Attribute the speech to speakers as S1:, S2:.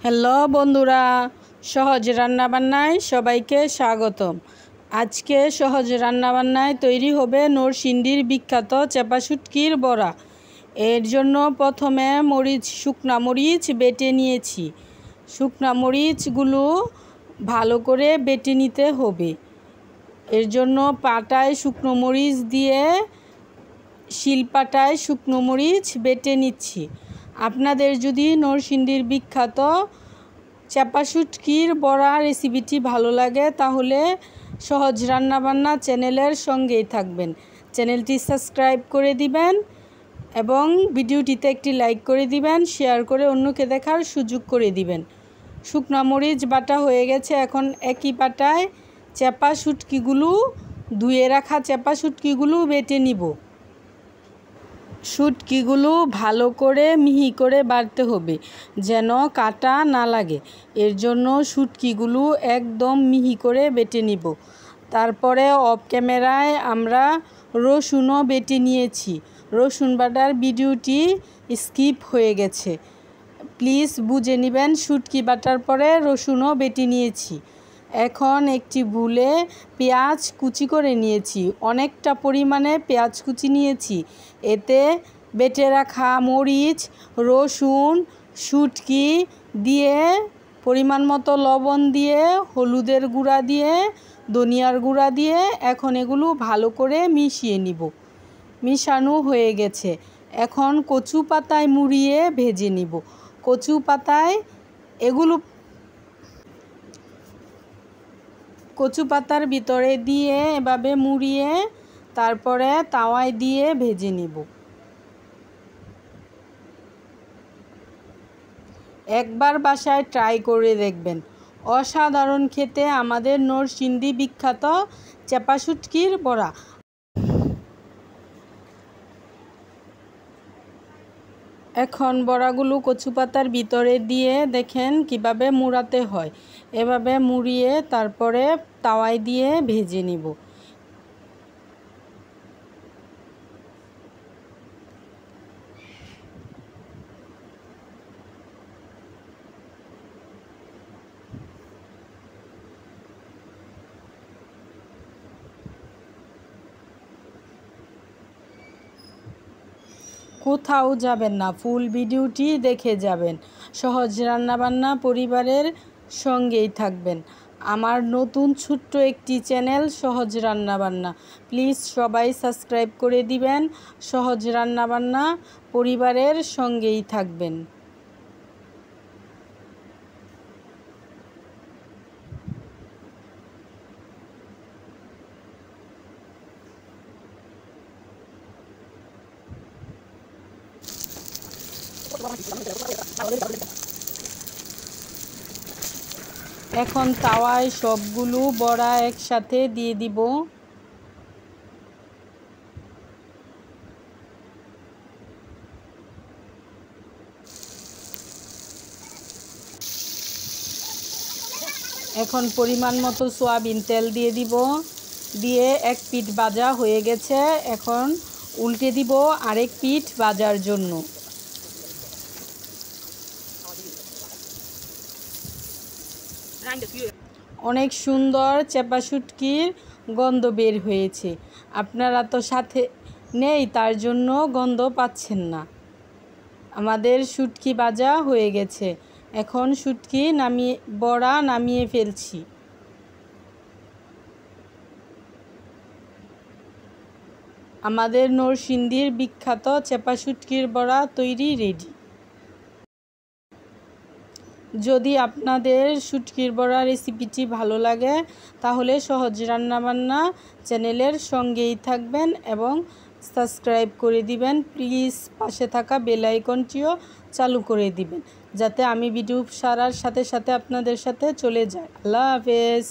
S1: Hello বন্ধুরা, সহজ রান্নাবান্নায় সবাইকে স্বাগতম। আজকে সহজ রান্নাবান্নায় তৈরি হবে নরসিংদীর বিখ্যাত চাপা শুটকির বড়া। এর জন্য প্রথমে শুকনা মরিচ বেটে নিয়েছি। শুকনা মরিচগুলো ভালো করে বেটে নিতে হবে। এর জন্য পাটায় শুকনো মরিচ দিয়ে শিলপাটায় শুকনো মরিচ বেটে নিচ্ছি। আপনাদের যদি নরসিংদীর বিখ্যাত চাপা শুটকির বড়া রেসিপিটি ভালো লাগে তাহলে সহজ রান্নাবান্না চ্যানেলের সঙ্গেই থাকবেন। চ্যানেলটি সাবস্ক্রাইব করে দিবেন এবং ভিডিওটিতে একটি লাইক করে দিবেন, শেয়ার করে অন্যকে দেখার সুযোগ করে দিবেন। শুকনা মরিচ বাটা হয়ে গেছে। এখন একই পাটায় চাপা শুটকিগুলো ধুয়ে রাখা চাপা শুটকিগুলো বেটে নিব। শুটকিগুলো ভালো করে মিহি করে বাটতে হবে যেন কাটা না লাগে। এর জন্য শুটকিগুলো একদম মিহি করে বেটে নিব। তারপরে অফ ক্যামেরায় আমরা রসুনও বেটে নিয়েছি। রসুন বাটার ভিডিওটি স্কিপ হয়ে গেছে, প্লিজ বুঝে নেবেন। শুটকি বাটার পরে রসুনও বেটে নিয়েছি। এখন একটি বুলে পেঁয়াজ কুচি করে নিয়েছি, অনেকটা পরিমাণে পেঁয়াজ কুচি নিয়েছি। এতে বেটে রাখা মরিচ, রসুন, শুটকি দিয়ে পরিমাণ মতো লবণ দিয়ে, হলুদের গুঁড়া দিয়ে, ধনিয়ার গুঁড়া দিয়ে এখন এগুলো ভালো করে মিশিয়ে নিব। মিশানো হয়ে গেছে। এখন কচু পাতায় মুড়িয়ে ভেজে নিব। কচু পাতায় কচু পাতার ভিতরে দিয়ে এভাবে মুড়িয়ে তারপরে তাওয়ায় দিয়ে ভেজে নিব। একবার বাসায় ট্রাই করে দেখবেন, অসাধারণ খেতে আমাদের নরসিংদী বিখ্যাত চাপা শুটকির বড়া। এখন বড়াগুলো কচু পাতার ভিতরে দিয়ে দেখেন কিভাবে মুড়াতে হয়। এভাবে মুড়িয়ে তারপরে তাওয়ায় দিয়ে ভেজে নিব। কোথাও যাবেন না, ফুল ভিডিওটি দেখে যাবেন। সহজ রান্নাবান্না পরিবারের সঙ্গেই থাকবেন। আমার নতুন ছোট্ট একটি চ্যানেল সহজ রান্নাবান্না, প্লিজ সবাই সাবস্ক্রাইব করে দিবেন। সহজ রান্নাবান্না পরিবারের সঙ্গেই থাকবেন। এখন তাওয়ায় সবগুলো বড়া একসাথে দিয়ে দিব। এখন পরিমাণ মতো সয়াবিন তেল দিয়ে দিব। দিয়ে এক পিঠ ভাজা হয়ে গেছে। এখন উল্টে দিব আরেক পিঠ ভাজার জন্য। অনেক সুন্দর চাপা শুটকির গন্ধ বের হয়েছে। আপনারা তো সাথে নেই, তার জন্য গন্ধ পাচ্ছেন না। আমাদের শুটকি ভাজা হয়ে গেছে। এখন শুটকি বড়া নামিয়ে ফেলছি। আমাদের নরসিংদীর বিখ্যাত চাপা শুটকির বড়া তৈরি রেডি। যদি আপনাদের শুটকির বড়া রেসিপিটি ভালো লাগে তাহলে সহজ রান্নাবান্না চ্যানেলের সঙ্গেই থাকবেন এবং সাবস্ক্রাইব করে দিবেন। প্লিজ পাশে থাকা বেল আইকনটিও চালু করে দিবেন যাতে আমি ভিডিও ছাড়ার সাথে সাথে আপনাদের সাথে চলে যায়। আল্লাহ হাফেজ।